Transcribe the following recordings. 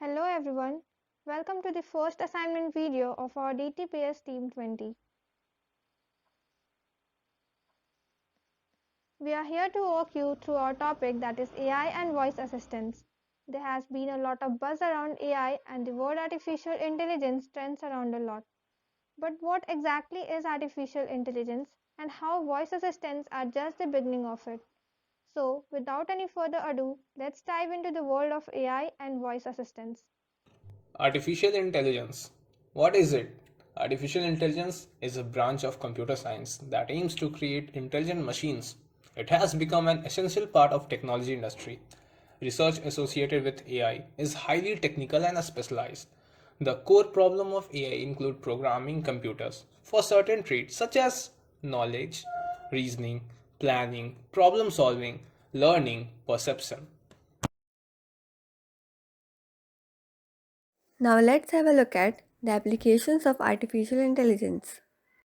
Hello everyone, welcome to the first assignment video of our DTPS Team 20. We are here to walk you through our topic that is AI and voice assistants. There has been a lot of buzz around AI and the word artificial intelligence trends around a lot. But what exactly is artificial intelligence and how voice assistants are just the beginning of it? So, without any further ado, let's dive into the world of AI and voice assistants. Artificial intelligence. What is it? Artificial intelligence is a branch of computer science that aims to create intelligent machines. It has become an essential part of technology industry. Research associated with AI is highly technical and specialized. The core problem of AI include programming computers for certain traits such as knowledge, reasoning, planning, problem solving, learning, perception. Now let's have a look at the applications of artificial intelligence.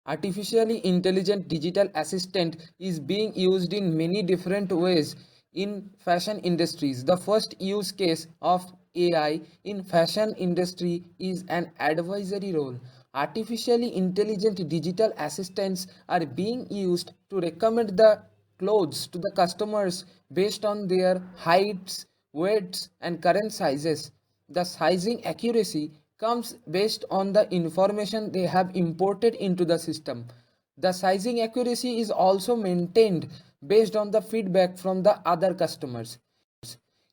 Artificially intelligent digital assistant is being used in many different ways in fashion industries. The first use case of AI in fashion industry is an advisory role. Artificially intelligent digital assistants are being used to recommend the clothes to the customers based on their heights, weights and current sizes. The sizing accuracy comes based on the information they have imported into the system. The sizing accuracy is also maintained based on the feedback from the other customers.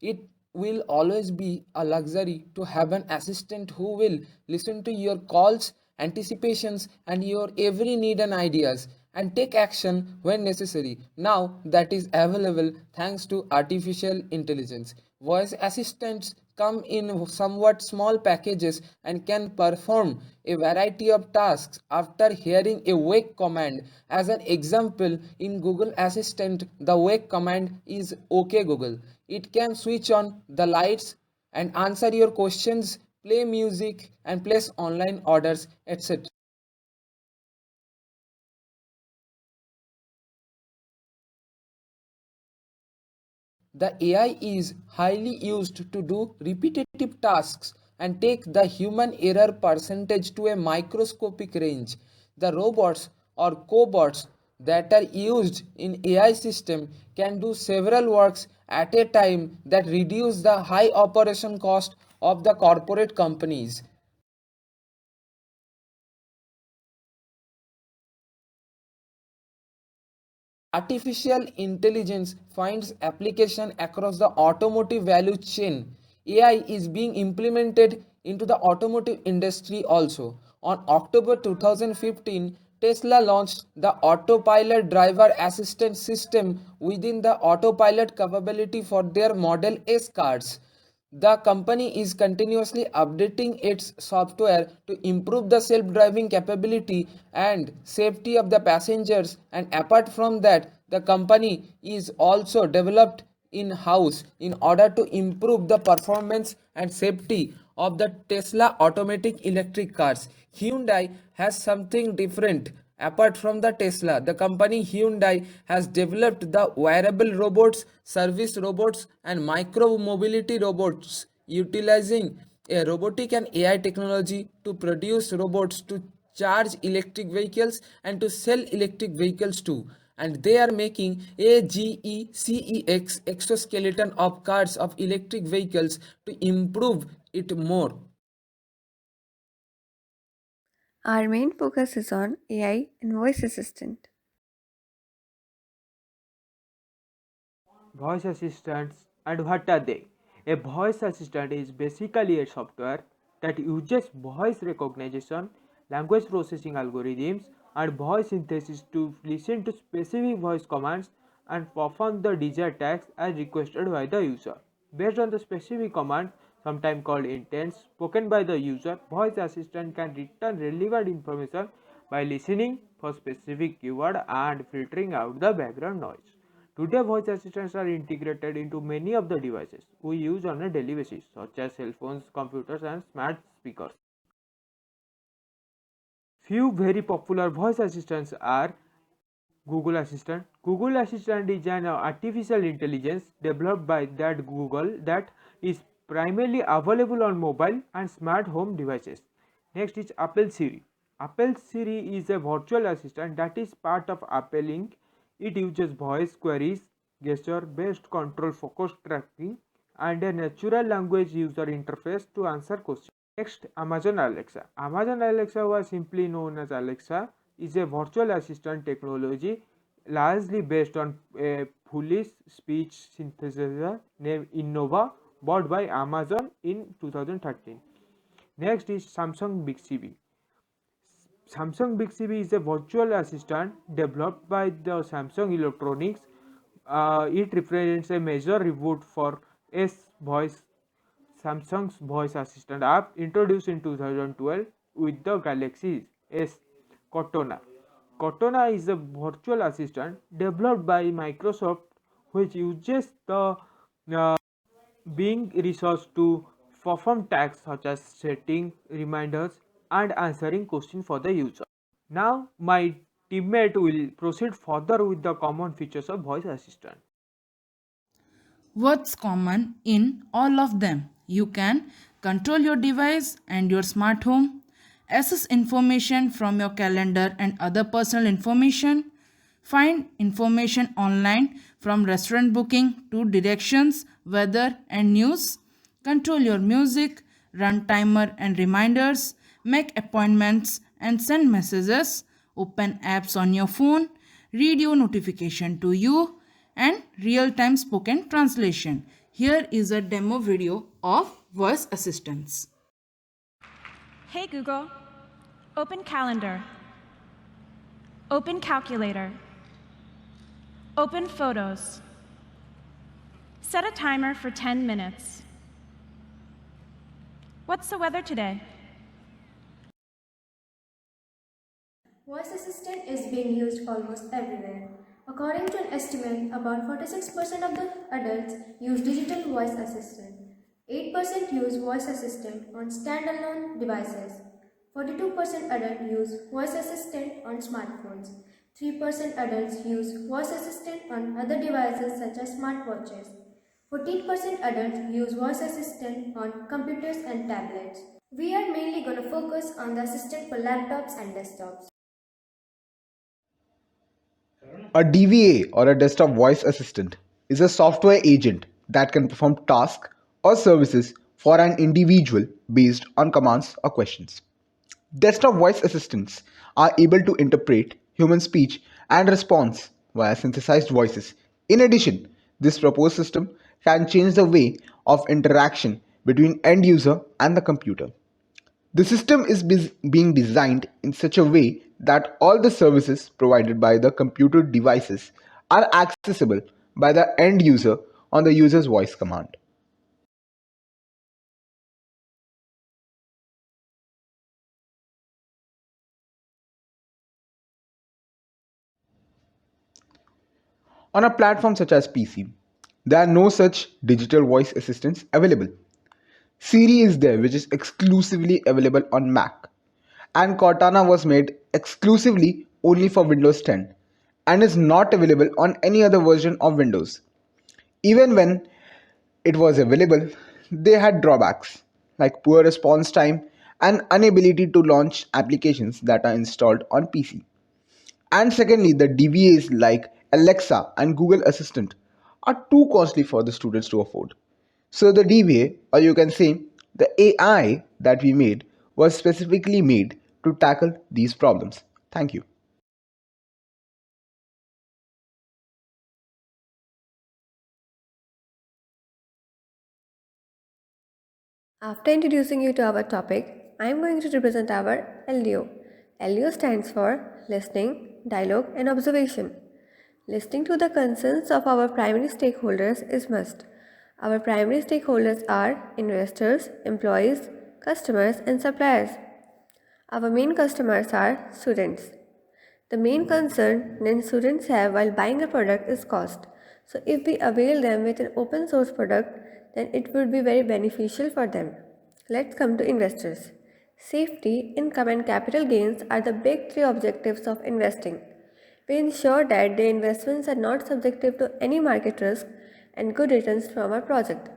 It will always be a luxury to have an assistant who will listen to your calls, anticipations, and your every need and ideas and take action when necessary. Now that is available thanks to artificial intelligence. Voice assistants come in somewhat small packages and can perform a variety of tasks after hearing a wake command. As an example, in Google Assistant, the wake command is OK Google. It can switch on the lights and answer your questions, play music, and place online orders, etc. The AI is highly used to do repetitive tasks and take the human error percentage to a microscopic range. The robots or cobots that are used in AI system can do several works at a time that reduce the high operation cost of the corporate companies. Artificial intelligence finds application across the automotive value chain. AI is being implemented into the automotive industry also. On October 2015, Tesla launched the Autopilot driver assistance system within the autopilot capability for their Model S cars. The company is continuously updating its software to improve the self-driving capability and safety of the passengers, and apart from that the company is also developed in-house in order to improve the performance and safety of the Tesla automatic electric cars. Hyundai has something different. Apart from the Tesla, the company Hyundai has developed the wearable robots, service robots, and micro mobility robots, utilizing a robotic and AI technology to produce robots to charge electric vehicles and to sell electric vehicles too. And they are making AGECEX exoskeleton of cars of electric vehicles to improve it more. Our main focus is on AI and voice assistant. Voice assistants, and what are they? A voice assistant is basically a software that uses voice recognition, language processing algorithms, and voice synthesis to listen to specific voice commands and perform the desired tasks as requested by the user. Based on the specific command, sometimes called intents, spoken by the user, voice assistant can return relevant information by listening for specific keyword and filtering out the background noise. Today, voice assistants are integrated into many of the devices we use on a daily basis, such as cell phones, computers, and smart speakers. Few very popular voice assistants are Google Assistant. Google Assistant is an artificial intelligence developed by that Google that is primarily available on mobile and smart home devices. Next is Apple Siri. Apple Siri is a virtual assistant that is part of Apple Inc. It uses voice queries, gesture-based control focus tracking, and a natural language user interface to answer questions. Next, Amazon Alexa. Amazon Alexa, was simply known as Alexa, is a virtual assistant technology largely based on a fully speech synthesizer named Innova, bought by Amazon in 2013. Next is Samsung Bixby. Samsung Bixby is a virtual assistant developed by the Samsung Electronics. It represents a major reboot for Samsung's voice assistant app introduced in 2012 with the Galaxy S Cortana. Cortana is a virtual assistant developed by Microsoft which uses the Bing resource to perform tasks such as setting reminders and answering questions for the user. Now my teammate will proceed further with the common features of voice assistant. What's common in all of them? You can control your device and your smart home, access information from your calendar and other personal information, find information online from restaurant booking to directions, weather, and news, control your music, run timer and reminders, make appointments and send messages, open apps on your phone, read your notification to you, and real-time spoken translation. Here is a demo video of voice assistants. Hey Google, open calendar, open calculator, open photos, set a timer for 10 minutes. What's the weather today? Voice assistant is being used almost everywhere. According to an estimate, about 46% of the adults use digital voice assistant. 8% use voice assistant on standalone devices. 42% adults use voice assistant on smartphones. 3% adults use voice assistant on other devices such as smartwatches. 14% adults use voice assistant on computers and tablets. We are mainly going to focus on the assistant for laptops and desktops. A DVA or a desktop voice assistant is a software agent that can perform tasks or services for an individual based on commands or questions. Desktop voice assistants are able to interpret human speech and response via synthesized voices. In addition, this proposed system can change the way of interaction between end user and the computer. The system is being designed in such a way that all the services provided by the computer devices are accessible by the end user on the user's voice command. On a platform such as PC, there are no such digital voice assistants available. Siri is there, which is exclusively available on Mac, and Cortana was made exclusively only for Windows 10 and is not available on any other version of Windows. Even when it was available, they had drawbacks like poor response time and inability to launch applications that are installed on PC. And secondly, the DVAs like Alexa and Google Assistant are too costly for the students to afford. So the DVA, or you can say the AI that we made, was specifically made to tackle these problems. Thank you. After introducing you to our topic, I am going to represent our LDO. LDO stands for Listening, Dialogue and Observation. Listening to the concerns of our primary stakeholders is must. Our primary stakeholders are investors, employees, customers and suppliers. Our main customers are students. The main concern that students have while buying a product is cost. So if we avail them with an open source product, then it would be very beneficial for them. Let's come to investors. Safety, income and capital gains are the big three objectives of investing. We ensure that the investments are not subjective to any market risk and good returns from our project.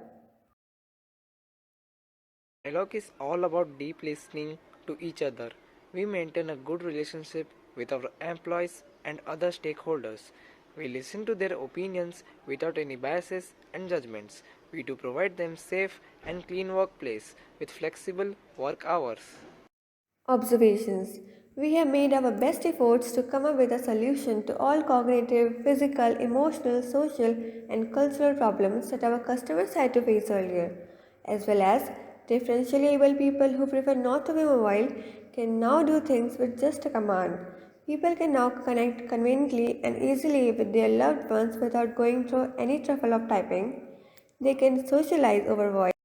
Dialogue is all about deep listening to each other. We maintain a good relationship with our employees and other stakeholders. We listen to their opinions without any biases and judgments. We do provide them safe and clean workplace with flexible work hours. Observations. We have made our best efforts to come up with a solution to all cognitive, physical, emotional, social, and cultural problems that our customers had to face earlier, as well as differentially able people who prefer not to be mobile can now do things with just a command. People can now connect conveniently and easily with their loved ones without going through any trouble of typing. They can socialize over voice.